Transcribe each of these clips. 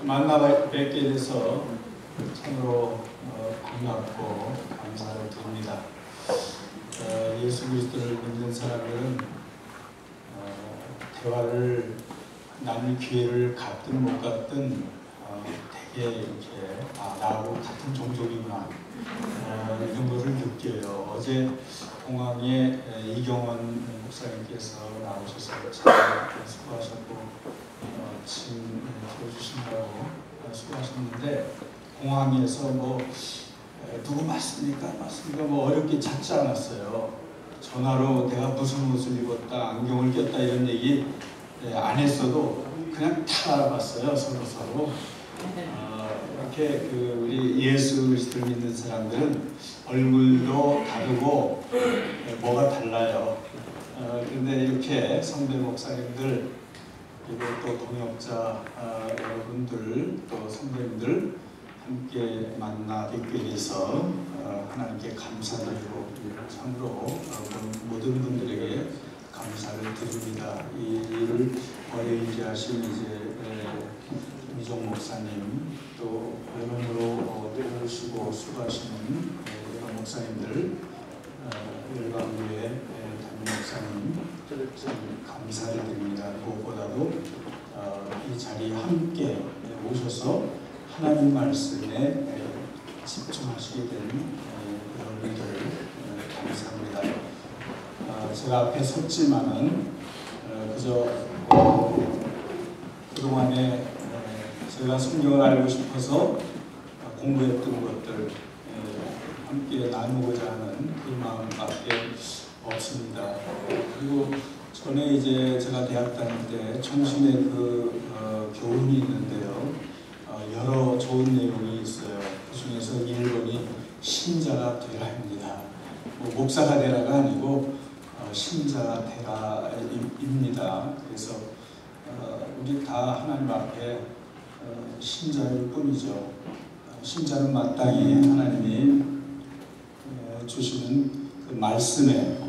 만나 뵙게 돼서 참으로 반갑고 감사를 드립니다. 예수 그리스도를 믿는 사람들은 대화를 나눌 기회를 갖든 못 갖든 되게 이렇게 나하고 같은 종족이구나 이런 것을 느껴요. 어제 공항에 이경원 목사님께서 나오셔서 잘 수고하셨고 침 들어주신다고 수고하셨는데, 공항에서 뭐 누구 맞습니까? 뭐 어렵게 찾지 않았어요. 전화로 내가 무슨 옷을 입었다, 안경을 꼈다 이런 얘기 안 했어도 그냥 다 알아봤어요. 서로. 이렇게 우리 예수 그리스도를 믿는 사람들은 얼굴도 다르고 뭐가 달라요. 그런데 이렇게 성대 목사님들 그리고 또 동역자 여러분들 또 선배님들 함께 만나 뵙게 돼서 하나님께 감사드리고 참으로 모든 분들에게 감사를 드립니다. 이 일을 어려인지하신 이제 이종 목사님 또 여러모로 도우시고 수고하시는 여러 목사님들 열방교회 담임 목사님 감사를 드립니다. 무엇보다도 이 자리에 함께 오셔서 하나님 말씀에 집중하시게 된 여러분들 감사합니다. 제가 앞에 섰지만은 그저 그동안에 제가 성경을 알고 싶어서 공부했던 것들 함께 나누고자 하는 그 마음밖에 없습니다. 그리고 전에 이제 제가 대학 다닐 때 청신의 교훈이 있는데요. 여러 좋은 내용이 있어요. 그 중에서 1번이 신자가 되라입니다. 목사가 되라가 아니고 신자가 되라입니다. 그래서 우리 다 하나님 앞에 신자일 뿐이죠. 신자는 마땅히 하나님이 주시는 그 말씀에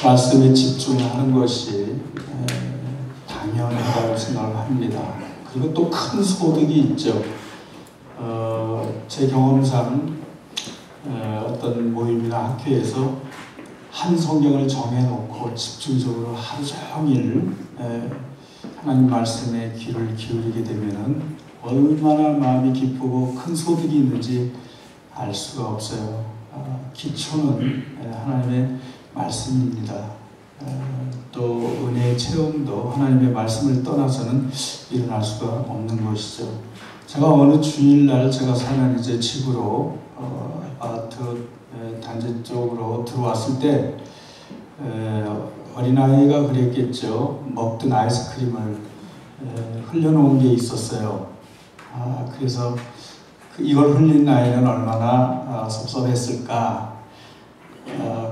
말씀에 집중하는 것이 당연하다고 생각을 합니다. 그리고 또 큰 소득이 있죠. 제 경험상 어떤 모임이나 학회에서 한 성경을 정해놓고 집중적으로 하루 종일 하나님 말씀에 귀를 기울이게 되면 얼마나 마음이 기쁘고 큰 소득이 있는지 알 수가 없어요. 기초는 하나님의 말씀입니다. 또 은혜의 체험도 하나님의 말씀을 떠나서는 일어날 수가 없는 것이죠. 제가 어느 주일날 제가 사는 이제 집으로 아파트 단지 쪽으로 들어왔을 때 어린아이가 그랬겠죠. 먹던 아이스크림을 흘려놓은 게 있었어요. 그래서 이걸 흘린 아이는 얼마나 섭섭했을까.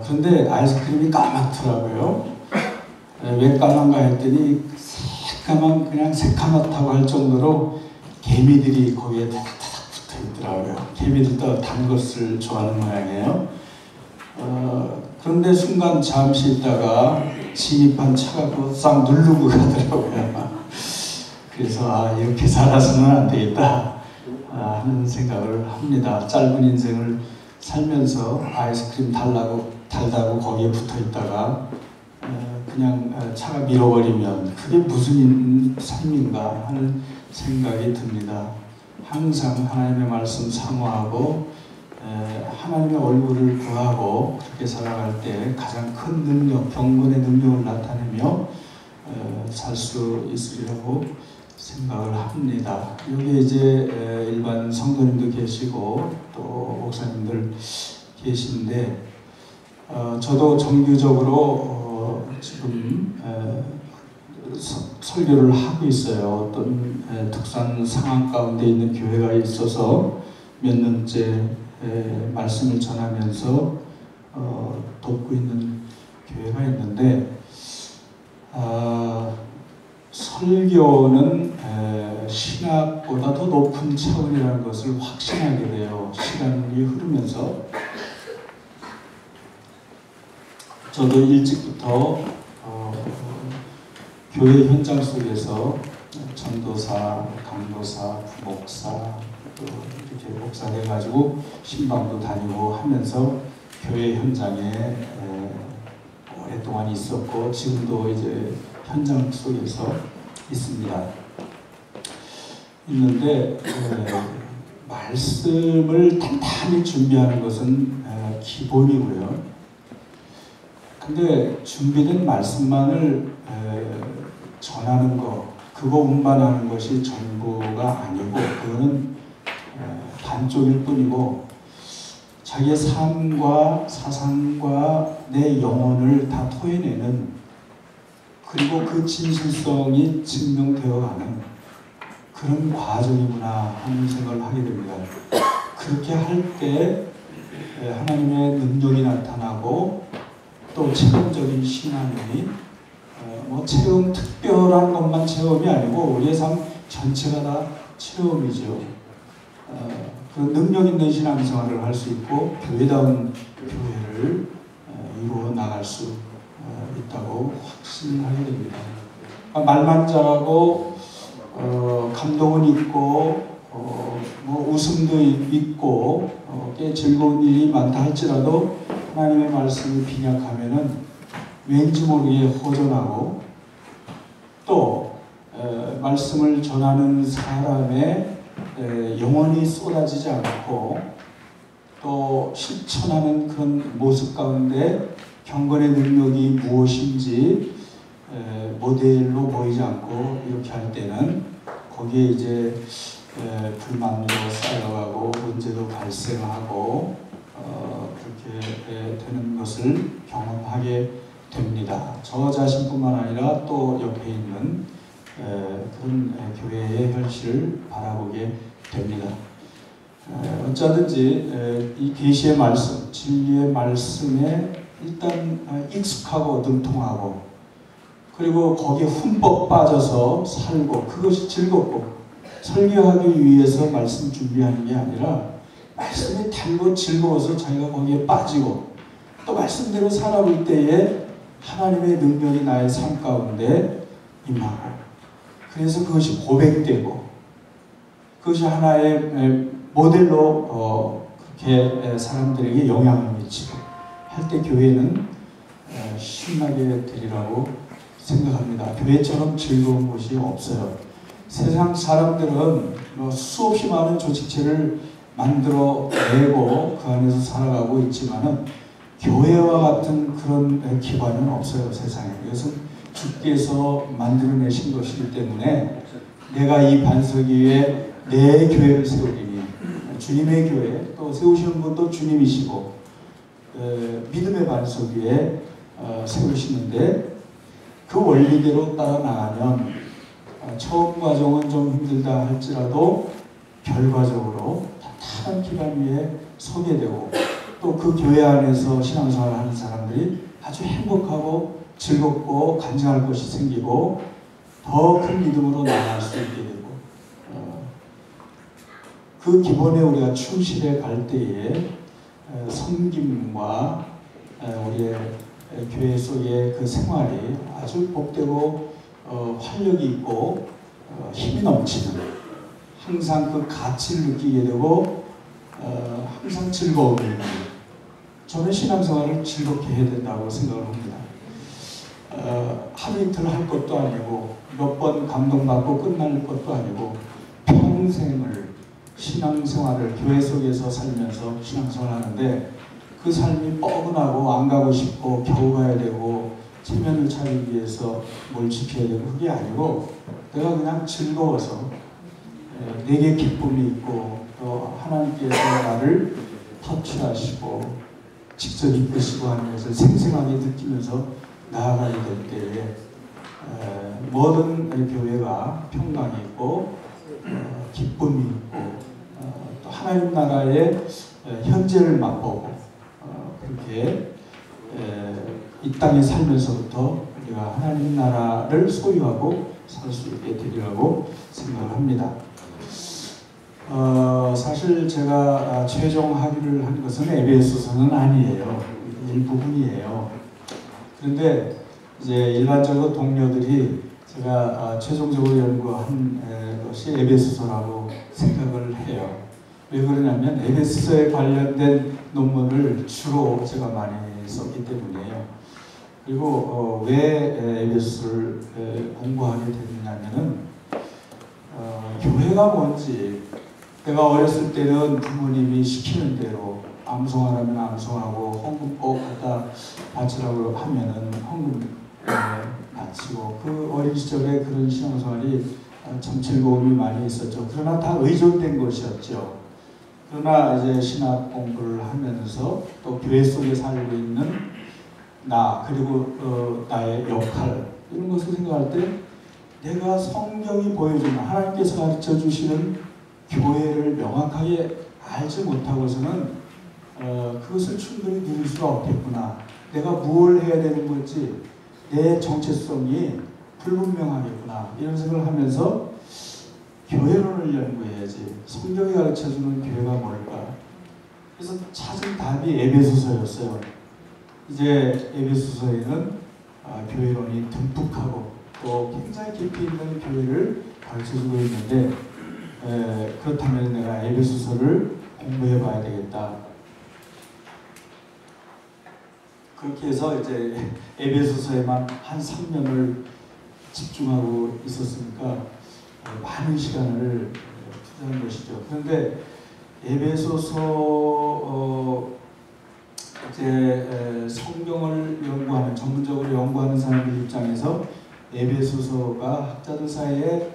그런데 아이스크림이 까맣더라고요. 왜 까만가 했더니 새까만 그냥 새카맣다고 할 정도로 개미들이 거기에 타닥타닥 붙어 있더라고요. 개미들도 단 것을 좋아하는 모양이에요. 그런데 순간 잠시 있다가 진입한 차가 싹 누르고 가더라고요. 그래서 이렇게 살아서는 안 되겠다 하는 생각을 합니다. 짧은 인생을 살면서 아이스크림 달다고 거기에 붙어 있다가 그냥 차가 밀어버리면 그게 무슨 삶인가 하는 생각이 듭니다. 항상 하나님의 말씀 사모하고 하나님의 얼굴을 구하고 그렇게 살아갈 때 가장 큰 능력, 경건의 능력을 나타내며 살 수 있으리라고 생각을 합니다. 여기 이제 일반 성도님도 계시고 또 목사님들 계신데 저도 정규적으로 지금 설교를 하고 있어요. 어떤 특수한 상황 가운데 있는 교회가 있어서 몇 년째 말씀을 전하면서 돕고 있는 교회가 있는데, 설교는 신학보다 더 높은 차원이라는 것을 확신하게 돼요. 시간이 흐르면서. 저도 일찍부터 교회 현장 속에서 전도사, 강도사, 부목사, 또 이렇게 목사 돼가지고 신방도 다니고 하면서 교회 현장에 오랫동안 있었고, 지금도 이제 현장 속에서 있는데 말씀을 단단히 준비하는 것은 기본이고요. 근데 준비된 말씀만을 전하는 것, 그거 운반하는 것이 전부가 아니고, 그거는 반쪽일 뿐이고, 자기의 삶과 사상과 내 영혼을 다 토해내는, 그리고 그 진실성이 증명되어가는 그런 과정이구나 하는 생각을 하게 됩니다. 그렇게 할 때 하나님의 능력이 나타나고, 또 체험적인 신앙이 체험, 특별한 것만 체험이 아니고 우리의 삶 전체가 다 체험이죠. 그 능력 있는 신앙생활을 할 수 있고 교회다운 교회를 이루어 나갈 수 있다고 확신하게 됩니다. 말만 잘하고 감동은 있고 웃음도 있고 꽤 즐거운 일이 많다 할지라도 하나님의 말씀을 빈약하면은 왠지 모르게 허전하고, 또 말씀을 전하는 사람의 영혼이 쏟아지지 않고, 또 실천하는 그런 모습 가운데 경건의 능력이 무엇인지 모델로 보이지 않고 이렇게 할 때는 거기에 이제 불만도 쌓여가고 문제도 발생하고 그렇게 되는 것을 경험하게 됩니다. 저 자신뿐만 아니라 또 옆에 있는 그런 교회의 현실을 바라보게 됩니다. 어쩌든지 이 계시의 말씀, 진리의 말씀에 일단 익숙하고 능통하고, 그리고 거기에 흠뻑 빠져서 살고, 그것이 즐겁고, 설교하기 위해서 말씀 준비하는 게 아니라 말씀이 달고 즐거워서 자기가 거기에 빠지고, 또 말씀대로 살아볼 때에 하나님의 능력이 나의 삶 가운데 임하고, 그래서 그것이 고백되고, 그것이 하나의 모델로 그렇게 사람들에게 영향을 미치고 할 때 교회는 신나게 되리라고 생각합니다. 교회처럼 즐거운 곳이 없어요. 세상 사람들은 수없이 많은 조직체를 만들어내고 그 안에서 살아가고 있지만은 교회와 같은 그런 기관은 없어요, 세상에. 이것은 주께서 만들어내신 것이기 때문에 내가 이 반석 위에 내 교회를 세우리니, 주님의 교회, 또 세우시는 분도 주님이시고 믿음의 반석 위에 세우시는데, 그 원리대로 따라 나가면 처음 과정은 좀 힘들다 할지라도 결과적으로 탄탄한 기반 위에 서게 되고, 또 그 교회 안에서 신앙생활을 하는 사람들이 아주 행복하고 즐겁고 간증할 것이 생기고 더 큰 믿음으로 나아갈 수 있게 되고, 그 기본에 우리가 충실해 갈 때에 섬김과 우리의 교회 속의 그 생활이 아주 복되고 활력이 있고 힘이 넘치는, 항상 그 가치를 느끼게 되고 항상 즐거움이 있는, 저는 신앙생활을 즐겁게 해야 된다고 생각을 합니다. 하루 이틀 할 것도 아니고 몇 번 감동받고 끝날 것도 아니고 평생을 신앙생활을 교회 속에서 살면서 신앙생활하는데, 그 삶이 뻐근하고 안 가고 싶고 겨우 가야 되고 체면을 차리기 위해서 뭘 지켜야 되고 그게 아니고, 내가 그냥 즐거워서 내게 기쁨이 있고 또 하나님께서 나를 터치하시고 직접 이끄시고 하는 것을 생생하게 느끼면서 나아가게 될 때에 모든 교회가 평강이 있고 기쁨이 있고 또 하나님 나라의 현재를 맛보고 그렇게 이 땅에 살면서부터 우리가 하나님 나라를 소유하고 살 수 있게 되리라고 생각을 합니다. 사실 제가 최종 학위를 한 것은 에베소서는 아니에요. 일부분이에요. 그런데 이제 일반적으로 동료들이 제가 최종적으로 연구한 것이 에베소서라고 생각을 해요. 왜 그러냐면 에베소서에 관련된 논문을 주로 제가 많이 썼기 때문이에요. 그리고 왜 에베소서를 공부하게 됐느냐면은 교회가 뭔지, 내가 어렸을 때는 부모님이 시키는 대로 암송하라면 암송하고 헌금 꼭 갖다 바치라고 하면은 헌금 바치고, 그 어린 시절에 그런 신앙생활이 참 즐거움이 많이 있었죠. 그러나 다 의존된 것이었죠. 그러나 이제 신학 공부를 하면서 또 교회 속에 살고 있는 나, 그리고 나의 역할, 이런 것을 생각할 때 내가 성경이 보여주는, 하나님께서 가르쳐 주시는 교회를 명확하게 알지 못하고서는 그것을 충분히 누릴 수가 없겠구나. 내가 무엇을 해야 되는 건지 내 정체성이 불분명하겠구나, 이런 생각을 하면서 교회론을 연구해야지, 성경이 가르쳐주는 교회가 뭘까. 그래서 찾은 답이 에베소서였어요. 이제 에베소서에는 교회론이 듬뿍하고 또 굉장히 깊이 있는 교회를 가르쳐주고 있는데, 그렇다면 내가 에베소서를 공부해 봐야 되겠다. 그렇게 해서 이제 에베소서에만 한 3년을 집중하고 있었으니까 많은 시간을 투자한 것이죠. 그런데 에베소서 이제 성경을 연구하는, 전문적으로 연구하는 사람들 입장에서 에베소서가 학자들 사이에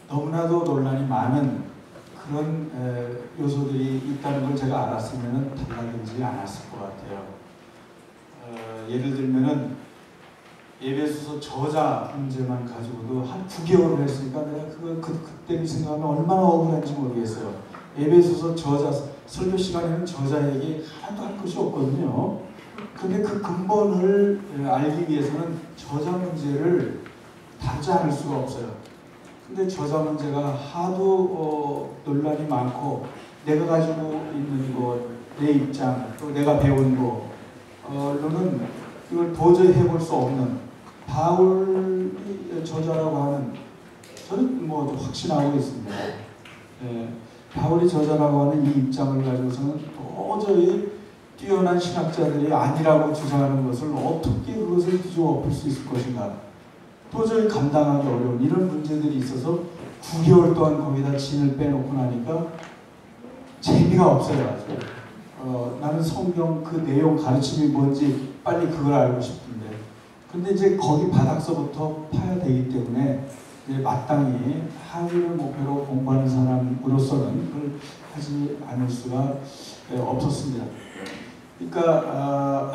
너무나도 논란이 많은 그런 요소들이 있다는 걸 제가 알았으면 달라지지 않았을 것 같아요. 예를 들면은 에베소서 저자 문제만 가지고도 한 9개월을 했으니까 내가 그때 생각하면 얼마나 억울한지 모르겠어요. 에베소서 저자, 설교 시간에는 저자 얘기 하나도 할 것이 없거든요. 근데 그 근본을 알기 위해서는 저자 문제를 다루지 않을 수가 없어요. 근데 저자 문제가 하도 논란이 많고, 내가 가지고 있는 것, 내 입장, 또 내가 배운 거로는 이걸 도저히 해볼 수 없는, 바울이 저자라고 하는, 저는 뭐 확신하고 있습니다. 바울이 저자라고 하는 이 입장을 가지고서는 도저히 뛰어난 신학자들이 아니라고 주장하는 것을 어떻게 그것을 뒤집어 엎을 수 있을 것인가, 도저히 감당하기 어려운 이런 문제들이 있어서 9개월 동안 거기다 진을 빼놓고 나니까 재미가 없어요. 아주. 나는 성경 그 내용 가르침이 뭔지 빨리 그걸 알고 싶은데, 근데 이제 거기 바닥서부터 파야 되기 때문에 이제 마땅히 학위를 목표로 공부하는 사람으로서는 그걸 하지 않을 수가 없었습니다. 그러니까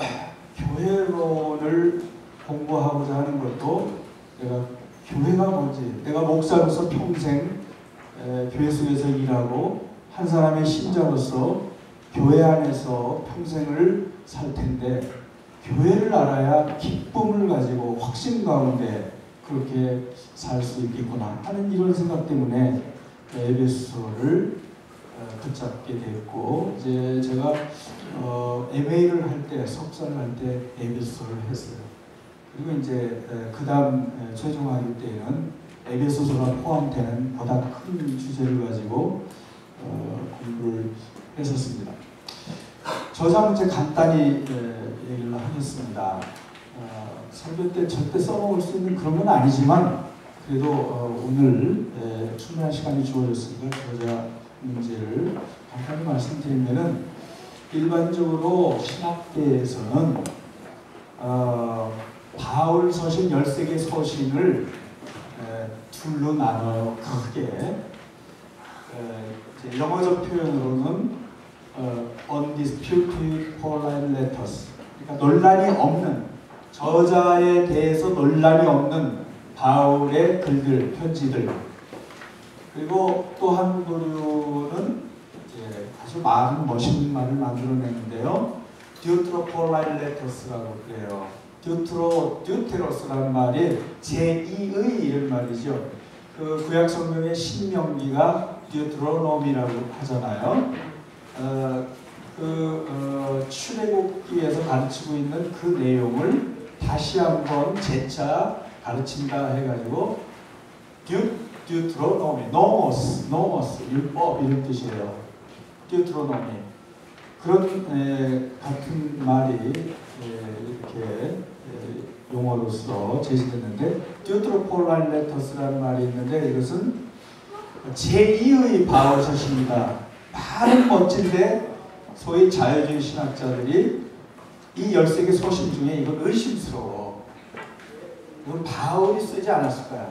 교회론을 공부하고자 하는 것도, 내가 교회가 뭔지, 내가 목사로서 평생 교회 속에서 일하고 한 사람의 신자로서 교회 안에서 평생을 살 텐데, 교회를 알아야 기쁨을 가지고 확신 가운데 그렇게 살 수 있겠구나 하는 이런 생각 때문에 에베소서를 붙잡게 됐고, 이제 제가 MA를 할 때, 석사를 할 때 에베소서를 했어요. 그리고 이제 그 다음 최종학위 때에는 에베소서가 포함되는 보다 큰 주제를 가지고 공부를 했었습니다. 저자 문제 간단히 얘기를 하겠습니다. 설교 때 절대 써먹을 수 있는 그런 건 아니지만, 그래도 오늘 충분한 시간이 주어졌으니까 저자 문제를 간단히 말씀드리면은, 일반적으로 신학계에서는 바울 서신 13개 서신을 둘로 나눠요. 크게 영어적 표현으로는 undisputed Pauline letters, 그러니까 논란이 없는 저자에 대해서 논란이 없는 바울의 글들, 편지들. 그리고 또 한 부류는 아주 많은 멋있는 말을 만들어냈는데요. 듀트로폴라인 레터스라고 그래요. 듀테로스라는 말이 제2의 이런 말이죠. 그 구약 성경의 신명기가 듀트로노미라고 하잖아요. 출애굽기에서 가르치고 있는 그 내용을 다시 한번 재차 가르친다 해가지고 듀트로노미, 노모스, 율법 이런 뜻이에요. 듀트로노미. 그런 같은 말이 이렇게 용어로서 제시됐는데 듀트로폴라인 레터스라는 말이 있는데 이것은 제2의 바울 서신이다. 말은 멋진데 소위 자유주의 신학자들이 이 13개 소신 중에 이건 의심스러워. 이건 바울이 쓰지 않았을 거야.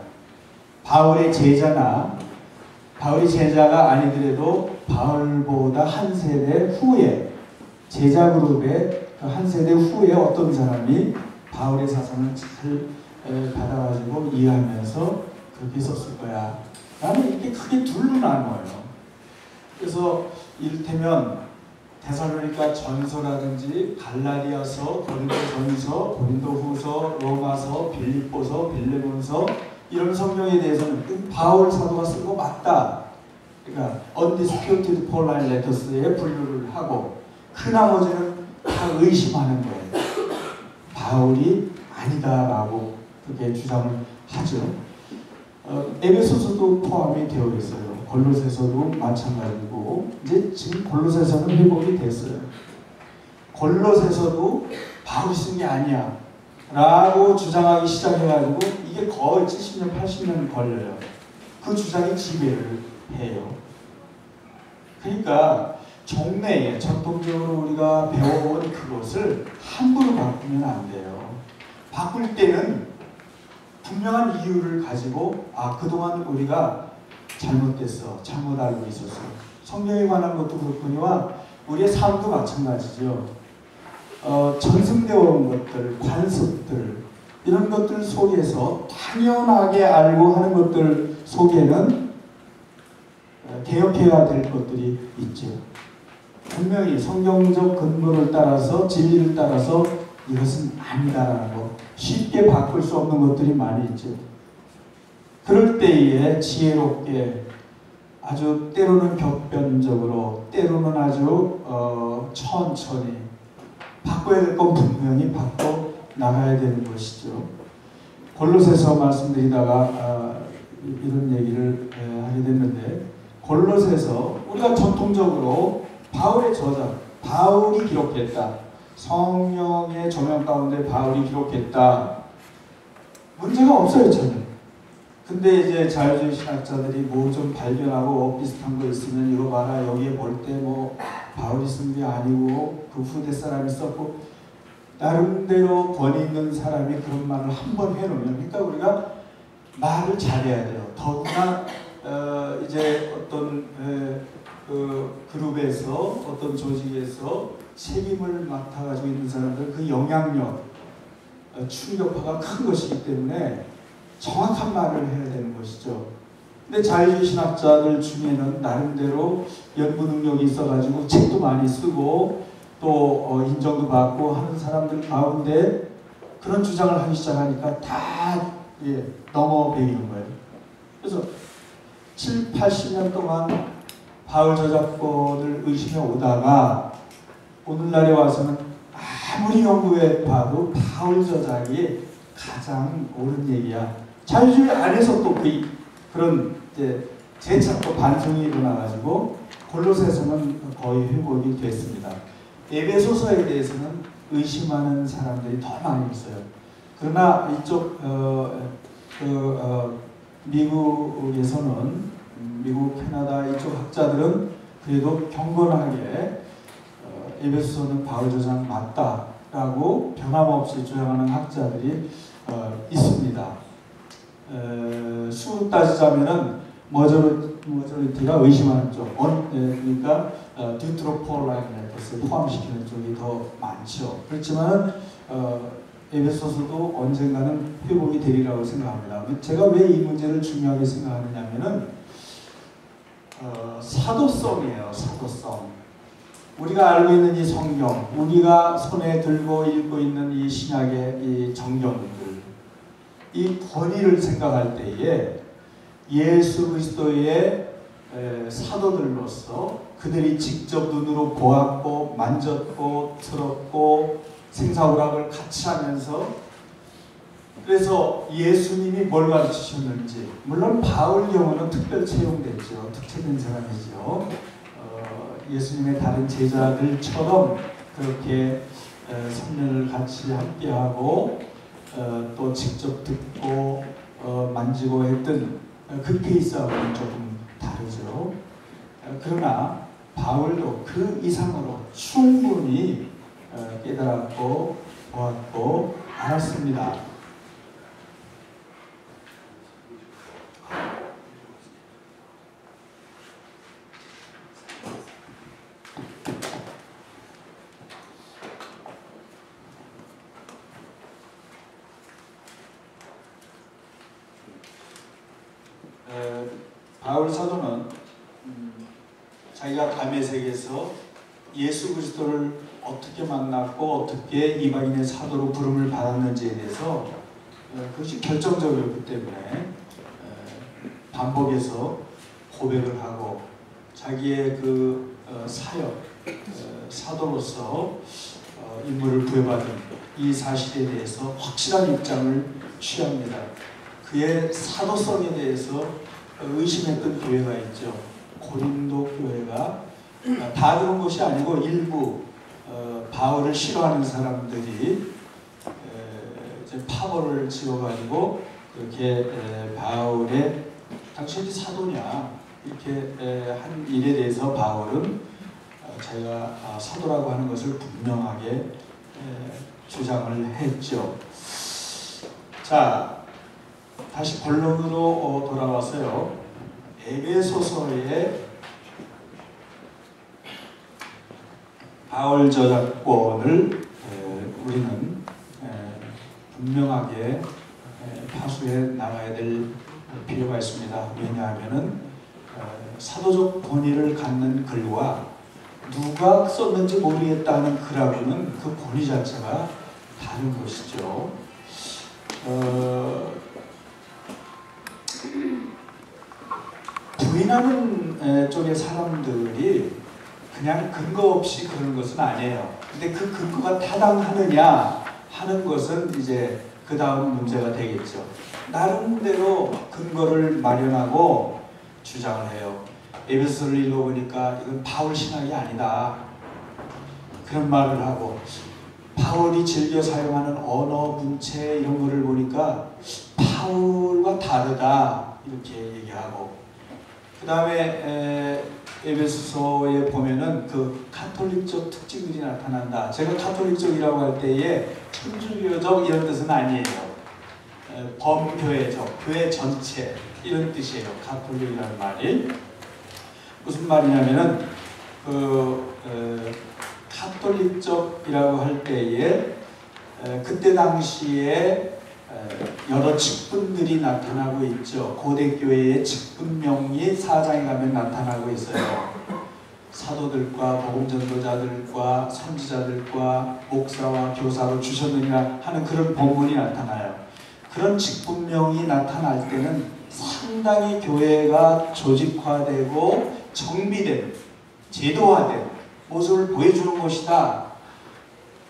바울의 제자나 바울이 제자가 아니더라도 바울보다 한 세대 후에 제자 그룹의 그 한 세대 후에 어떤 사람이 바울의 사상을 잘 받아가지고 이해하면서 그렇게 썼을 거야. 나는 이렇게 크게 둘로 나눠요. 그래서 이를테면 데살로니가 전서라든지 갈라디아서, 고린도전서, 고린도후서, 로마서, 빌립보서, 빌레몬서 이런 성경에 대해서는 바울 사도가 쓴 거 맞다. 그러니까 undisputed Pauline letters에 분류를 하고 그 나머지는 다 의심하는 거예요. 바울이 아니다라고 그렇게 주장을 하죠. 에베소서도 포함이 되어 있어요. 골로새서도 마찬가지고 이제 지금 골로새서는 회복이 됐어요. 골로새서도 바울이 쓴 게 아니야 라고 주장하기 시작해가지고 이게 거의 70년 80년 걸려요. 그 주장이 지배를 해요. 그러니까 종래에 전통적으로 우리가 배워온 그것을 함부로 바꾸면 안 돼요. 바꿀 때는 분명한 이유를 가지고 그동안 우리가 잘못됐어. 잘못 알고 있었어. 성경에 관한 것도 그렇거니와 우리의 삶도 마찬가지죠. 전승되어 온 것들, 관습들 이런 것들 속에서 당연하게 알고 하는 것들 속에는 개혁해야 될 것들이 있죠. 분명히 성경적 근거를 따라서 진리를 따라서 이것은 아니다라는 거 쉽게 바꿀 수 없는 것들이 많이 있죠. 그럴 때에 지혜롭게 아주 때로는 격변적으로 때로는 아주 천천히 바꿔야 될 건 분명히 바꿔 나가야 되는 것이죠. 골로새서 말씀드리다가 이런 얘기를 하게 됐는데 골로새서 우리가 전통적으로 바울의 저자, 바울이 기록했다. 성령의 조명 가운데 바울이 기록했다. 문제가 없어요, 전혀. 근데 이제 자유주의 신학자들이 뭐 좀 발견하고 비슷한 거 있으면 이거 봐라, 여기에 볼 때 뭐 바울이 쓴 게 아니고 그 후대 사람이 썼고 나름대로 권위 있는 사람이 그런 말을 한번 해놓으면 그러니까 우리가 말을 잘해야 돼요. 더구나 이제 어떤 그룹에서 어떤 조직에서 책임을 맡아가지고 있는 사람들 그 영향력 충격파가 큰 것이기 때문에 정확한 말을 해야 되는 것이죠. 근데 자유주의 신학자들 중에는 나름대로 연구 능력이 있어가지고 책도 많이 쓰고 또 인정도 받고 하는 사람들 가운데 그런 주장을 하기 시작하니까 다 넘어배기는 거예요. 그래서 7, 80년 동안 바울 저작권을 의심해 오다가 오늘날에 와서는 아무리 연구해 봐도 바울 저작이 가장 옳은 얘기야. 자유주의 안에서 또 그런 이제 재차 또 반성이 일어나가지고 골로새서는 거의 회복이 됐습니다. 에베소서에 대해서는 의심하는 사람들이 더 많이 있어요. 그러나 이쪽 미국에서는 미국, 캐나다 이쪽 학자들은 그래도 경건하게 에베소서는 바울 저작 맞다라고 변함없이 주장하는 학자들이 있습니다. 수로 따지자면은 머저리티가 의심하는 쪽, 그러니까 듀트로폴라인 레터스 포함시키는 쪽이 더 많죠. 그렇지만은 에베소서도 언젠가는 회복이 되리라고 생각합니다. 제가 왜 이 문제를 중요하게 생각하느냐면은 사도성이에요. 사도성. 우리가 알고 있는 이 성경, 우리가 손에 들고 읽고 있는 이 신약의 이 정경들, 이 권위를 생각할 때에 예수 그리스도의 사도들로서 그들이 직접 눈으로 보았고 만졌고 들었고 생사오락을 같이 하면서, 그래서 예수님이 뭘 가르치셨는지, 물론 바울 경우는 특별 채용됐죠. 특별된 사람이죠. 예수님의 다른 제자들처럼 그렇게 성례를 같이 함께하고 또 직접 듣고 만지고 했던 그 케이스하고는 조금 다르죠. 그러나 바울도 그 이상으로 충분히 깨달았고 보았고 알았습니다. 바울 사도는 자기가 다메섹에서 예수 그리스도를 어떻게 만났고 어떻게 이방인의 사도로 부름을 받았는지에 대해서 그것이 결정적이었기 때문에 반복해서 고백을 하고 자기의 그 사역, 사도로서 임무를 부여받은 이 사실에 대해서 확실한 입장을 취합니다. 그의 사도성에 대해서 의심했던 교회가 있죠. 고린도 교회가 다 그런 것이 아니고 일부 바울을 싫어하는 사람들이 이제 파벌을 지어가지고 그렇게 바울의 당신이 사도냐 이렇게 한 일에 대해서 바울은 자기가 사도라고 하는 것을 분명하게 주장을 했죠. 자, 다시 본론으로 돌아와서요. 에베소서의 바울 저작권을 우리는 분명하게 파수해 나가야 될 필요가 있습니다. 왜냐하면은 사도적 권위를 갖는 글과 누가 썼는지 모르겠다는 글하고는 그 권위 자체가 다른 것이죠. 부인하는 쪽의 사람들이 그냥 근거 없이 그러는 것은 아니에요. 근데 그 근거가 타당하느냐 하는 것은 이제 그 다음 문제가 되겠죠. 나름대로 근거를 마련하고 주장을 해요. 에베소서를 읽어보니까 이건 바울 신학이 아니다. 그런 말을 하고 바울이 즐겨 사용하는 언어, 문체 이런 거를 보니까 바울과 다르다 이렇게 얘기하고, 그 다음에 에베소서에 보면은 그 가톨릭적 특징들이 나타난다. 제가 가톨릭적이라고 할 때에 천주교적 이런 뜻은 아니에요. 범교회적, 교회 전체 이런 뜻이에요. 가톨릭이라는 말이 무슨 말이냐면은 가톨릭적이라고 할 때에 그때 당시에 여러 직분들이 나타나고 있죠. 고대 교회의 직분명이 4장에 가면 나타나고 있어요. 사도들과 복음전도자들과 선지자들과 목사와 교사로 주셨느냐 하는 그런 본문이 나타나요. 그런 직분명이 나타날 때는 상당히 교회가 조직화되고 정비된, 제도화된 모습을 보여주는 것이다.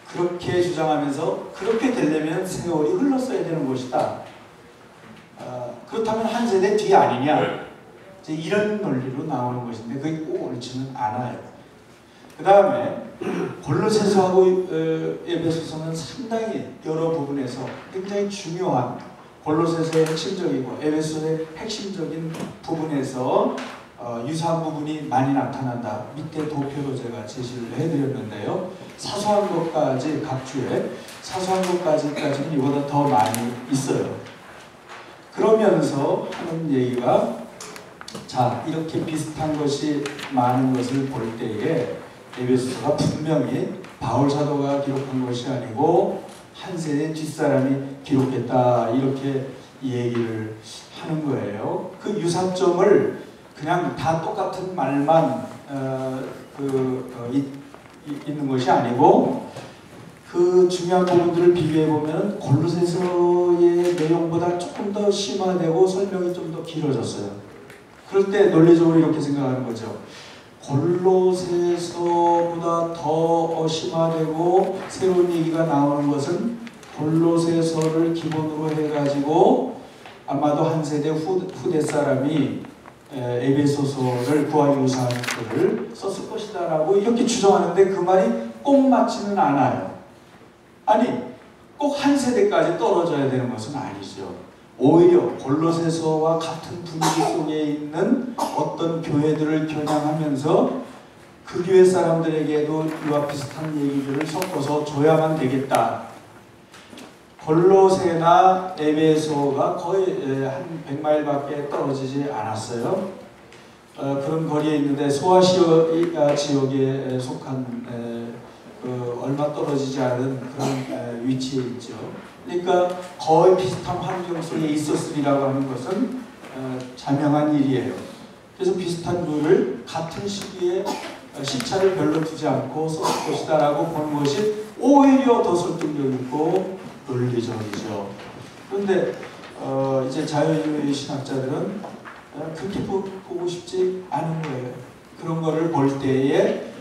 그렇게 주장하면서 그렇게 되려면 세월이 흘렀어야 되는 것이다. 그렇다면 한 세대 뒤 아니냐? 이제 이런 논리로 나오는 것인데 그게 꼭 옳지는 않아요. 그 다음에 골로새서하고 에베소서는 상당히 여러 부분에서 굉장히 중요한, 골로새서의 핵심적이고 에베소서의 핵심적인 부분에서 유사한 부분이 많이 나타난다. 밑에 도표로 제가 제시를 해드렸는데요. 사소한 것까지, 각 주에 사소한 것까지는 이보다 더 많이 있어요. 그러면서 하는 얘기가, 자, 이렇게 비슷한 것이 많은 것을 볼 때에 에베소서가 분명히 바울 사도가 기록한 것이 아니고 한 세대 뒷사람이 기록했다 이렇게 얘기를 하는 거예요. 그 유사점을 그냥 다 똑같은 말만 있는 것이 아니고 그 중요한 부분들을 비교해 보면 골로새서의 내용보다 조금 더 심화되고 설명이 좀 더 길어졌어요. 그럴 때 논리적으로 이렇게 생각하는 거죠. 골로새서보다 더 심화되고 새로운 얘기가 나오는 것은 골로새서를 기본으로 해가지고 아마도 한 세대 후대 사람이 에베소서를 구하기 유사한 글을 썼을 것이다 라고 이렇게 추정하는데 그 말이 꼭 맞지는 않아요. 아니 꼭 한 세대까지 떨어져야 되는 것은 아니죠. 오히려 골로새서와 같은 분위기 속에 있는 어떤 교회들을 겨냥하면서 그 교회 사람들에게도 이와 비슷한 얘기들을 섞어서 줘야만 되겠다. 골로새나 에베소가 거의 한 100마일밖에 떨어지지 않았어요. 그런 거리에 있는데 소아시아 지역에 속한 얼마 떨어지지 않은 그런 위치에 있죠. 그러니까 거의 비슷한 환경 속에 있었으리라고 하는 것은 자명한 일이에요. 그래서 비슷한 글을 같은 시기에 시차를 별로 두지 않고 썼을 것이다 라고 보는 것이 오히려 더 설득력 있고 논리적이죠. 그런데 이제 자유주의 신학자들은 그렇게 보고 싶지 않은 거예요. 그런 거를 볼 때에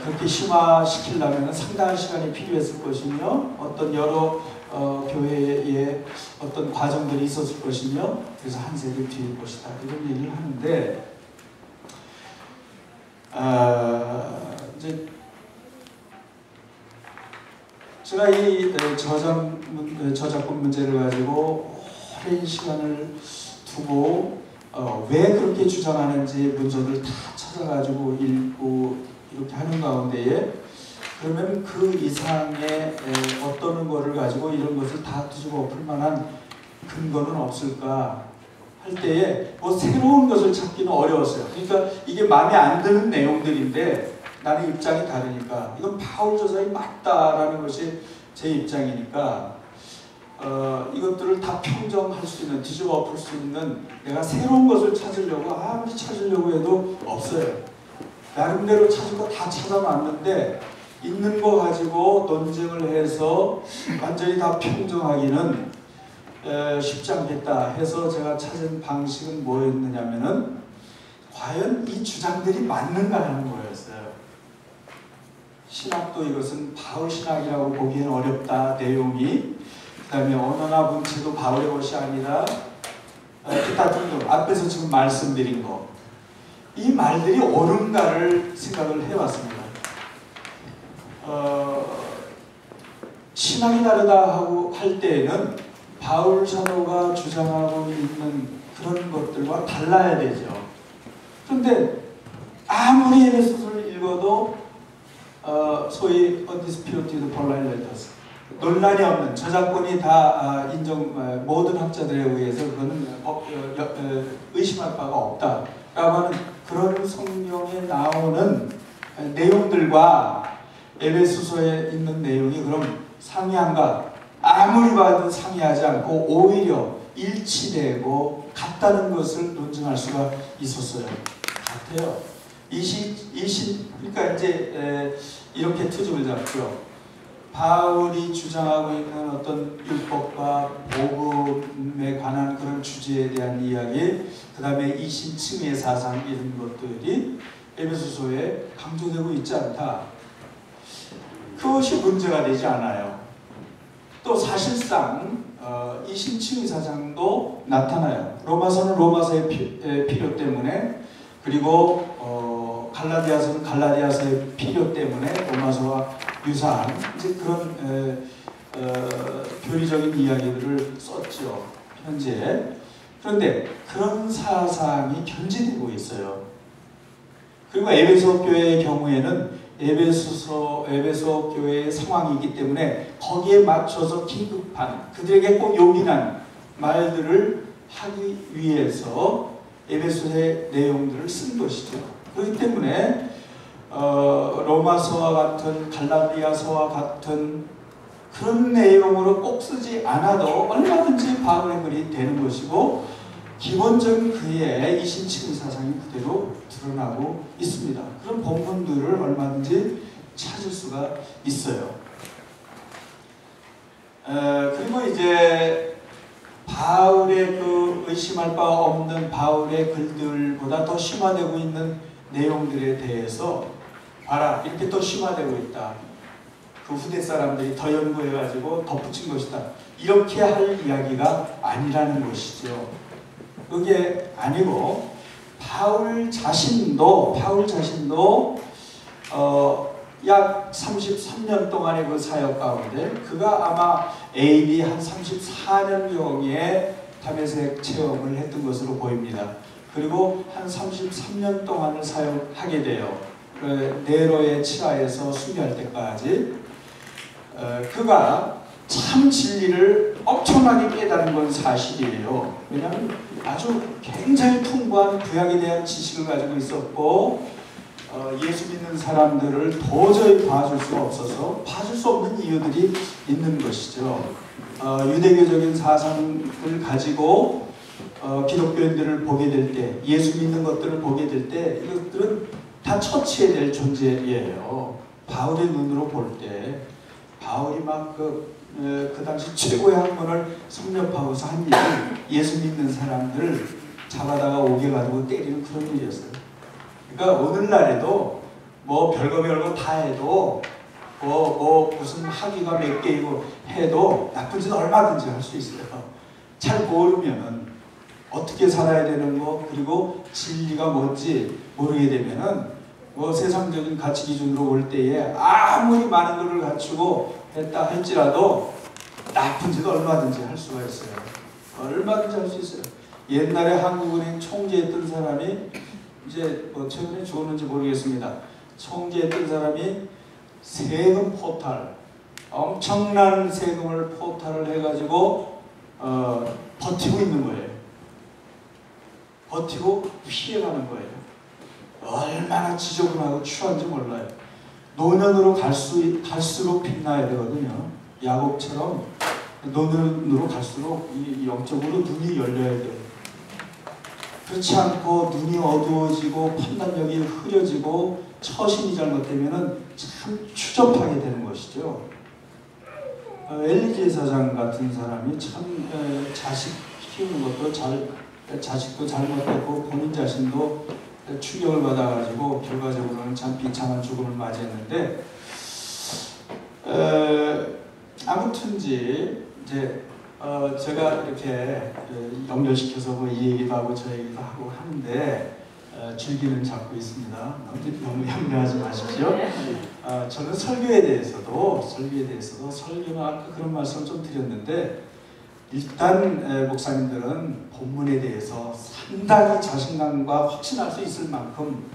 그렇게 심화시키려면 상당한 시간이 필요했을 것이며 어떤 여러 교회에 어떤 과정들이 있었을 것이며 그래서 한 세대 뒤일 것이다 이런 얘기를 하는데 이제 제가 이 저작권 문제를 가지고 오랜 시간을 두고 왜 그렇게 주장하는지 문서를 다 찾아가지고 읽고 이렇게 하는 가운데에 그러면 그 이상의 어떤 거를 가지고 이런 것을 다 뒤집어 엎을 만한 근거는 없을까 할 때에 뭐 새로운 것을 찾기는 어려웠어요. 그러니까 이게 마음에 안 드는 내용들인데 나는 입장이 다르니까 이건 바울 저자이 맞다라는 것이 제 입장이니까 이것들을 다 평정할 수 있는 뒤집어 엎을 수 있는 내가 새로운 것을 찾으려고 아무리 찾으려고 해도 없어요. 나름대로 찾을 거 다 찾아봤는데 있는 거 가지고 논쟁을 해서 완전히 다 평정하기는 쉽지 않겠다 해서 제가 찾은 방식은 뭐였느냐면은 과연 이 주장들이 맞는가 하는 거였어요. 신학도 이것은 바울 신학이라고 보기에는 어렵다. 내용이 그 다음에 언어나 문체도 바울의 것이 아니라 기타 등등 앞에서 지금 말씀드린 거 이 말들이 옳은가를 생각을 해봤습니다. 신학이 다르다 하고 할 때에는 바울 사도가 주장하고 있는 그런 것들과 달라야 되죠. 그런데 아무리 에베소서를 읽어도 소위 undisputed Pauline letters 논란이 없는 저작권이 다 인정 모든 학자들에 의해서 그거는 의심할 바가 없다라고 하는 그런 성경에 나오는 내용들과 에베소서에 있는 내용이 그럼 상이한가? 아무리 봐도 상이하지 않고 오히려 일치되고 같다는 것을 논증할 수가 있었어요. 같아요. 그러니까 이제 이렇게 트집을 잡죠. 바울이 주장하고 있는 어떤 율법과 복음에 관한 그런 주제에 대한 이야기, 그 다음에 이신층의 사상 이런 것들이 에베소서에 강조되고 있지 않다. 그것이 문제가 되지 않아요. 또 사실상 이신층의 사상도 나타나요. 로마서는 로마서의 필요 때문에 그리고 갈라디아서는 갈라디아서의 필요 때문에 로마서와 유사한 이제 그런 교리적인 이야기들을 썼죠. 현재. 그런데 그런 사상이 견지되고 있어요. 그리고 에베소 교회의 경우에는 에베소 교회의 상황이기 때문에 거기에 맞춰서 긴급한 그들에게 꼭 요긴한 말들을 하기 위해서 에베소의 내용들을 쓴 것이죠. 그렇기 때문에 로마서와 같은 갈라디아서와 같은 그런 내용으로 꼭 쓰지 않아도 얼마든지 바울의 글이 되는 것이고 기본적인 그의 이신칭의 사상이 그대로 드러나고 있습니다. 그런 본문들을 얼마든지 찾을 수가 있어요. 그리고 이제 바울의 그 의심할 바 없는 바울의 글들보다 더 심화되고 있는 내용들에 대해서 봐라, 이렇게 또 심화되고 있다. 그 후대 사람들이 더 연구해가지고 덧붙인 것이다. 이렇게 할 이야기가 아니라는 것이죠. 그게 아니고 바울 자신도 약 33년 동안의 그 사역 가운데 그가 아마 AD 한 34년경에 다메섹 체험을 했던 것으로 보입니다. 그리고 한 33년 동안을 사역하게 돼요. 네로의 치하에서 수비할 때까지 그가 참 진리를 엄청나게 깨달은 건 사실이에요. 왜냐하면 아주 굉장히 풍부한 구약에 대한 지식을 가지고 있었고 예수 믿는 사람들을 도저히 봐줄 수가 없어서 봐줄 수 없는 이유들이 있는 것이죠. 유대교적인 사상을 가지고 기독교인들을 보게 될 때, 예수 믿는 것들을 보게 될 때 이것들은 다 처치해야 될 존재예요. 바울의 눈으로 볼 때 바울이 막 그 당시 최고의 학문을 섭렵하고서 한 일이 예수 믿는 사람들을 잡아다가 옥에 가지고 때리는 그런 일이었어요. 그러니까 오늘날에도 뭐 별거 다 해도 무슨 학위가 몇 개이고 해도 나쁜 짓 얼마든지 할 수 있어요. 잘 모르면은 어떻게 살아야 되는 거 그리고 진리가 뭔지 모르게 되면은 뭐 세상적인 가치 기준으로 볼 때에 아무리 많은 것을 갖추고 했다 할지라도 나쁜 짓 얼마든지 할 수가 있어요. 얼마든지 할 수 있어요. 옛날에 한국은행 총재했던 사람이 이제 뭐 최근에 죽었는지 모르겠습니다. 총재했던 사람이 세금 포탈, 엄청난 세금을 포탈을 해가지고 버티고 있는 거예요. 버티고 피해가는 거예요. 얼마나 지저분하고 추한지 몰라요. 노년으로 갈수록 빛나야 되거든요. 야곱처럼 노년으로 갈수록 영적으로 눈이 열려야 돼요. 그렇지 않고 눈이 어두워지고 판단력이 흐려지고 처신이 잘못되면 참 추접하게 되는 것이죠. 엘리제 사장 같은 사람이 참 자식 키우는 것도 자식도 잘못했고 본인 자신도 충격을 받아가지고 결과적으로는 참 비참한 죽음을 맞이했는데 아무튼지 이제 제가 이렇게 연결시켜서 뭐 이 얘기도 하고 저 얘기도 하고 하는데 줄기는 잡고 있습니다. 너무 염려하지 마십시오. 저는 설교에 대해서도 설교는 아까 그런 말씀을 좀 드렸는데 일단 목사님들은 본문에 대해서 상당히 자신감과 확신할 수 있을 만큼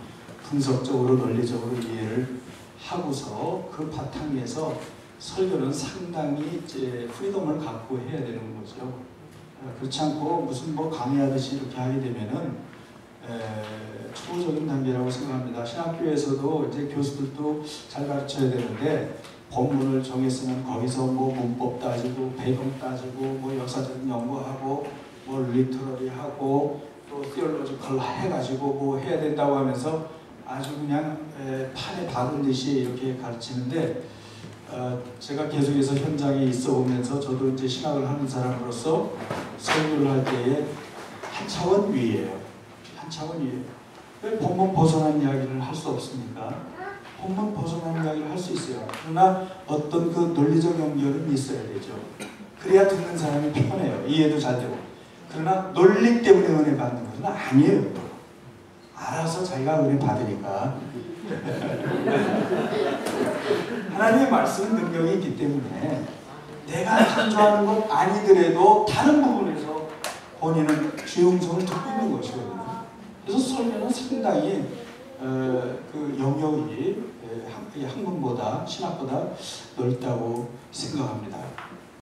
분석적으로 논리적으로 이해를 하고서 그 바탕에서 설교는 상당히 이제 프리덤을 갖고 해야 되는 거죠. 그렇지 않고 무슨 뭐 강의하듯이 이렇게 하게 되면은 초보적인 단계라고 생각합니다. 신학교에서도 이제 교수들도 잘 가르쳐야 되는데 본문을 정했으면 거기서 뭐 문법 따지고 배경 따지고 뭐 역사적인 연구하고 뭐 리터러리하고 또 theological 해가지고 뭐 해야 된다고 하면서 아주 그냥 판에 박은 듯이 이렇게 가르치는데 제가 계속해서 현장에 있어 오면서 저도 이제 신학을 하는 사람으로서 설교를 할 때에 한 차원 위에요. 한 차원 위에. 왜 본문 벗어난 이야기를 할 수 없습니까? 본문 벗어난 이야기를 할 수 있어요. 그러나 어떤 그 논리적 연결은 있어야 되죠. 그래야 듣는 사람이 편해요. 이해도 잘 되고. 그러나 논리 때문에 은혜 받는 것은 아니에요. 알아서 자기가 은혜 받으니까. 하나님의 말씀은 능력이 있기 때문에 내가 강조하는 것 아니더라도 다른 부분에서 본인은 주의 음성을 듣고 있는 것이거든요. 그래서 설교는 상당히 그 영역이 학문보다 신학보다 넓다고 생각합니다.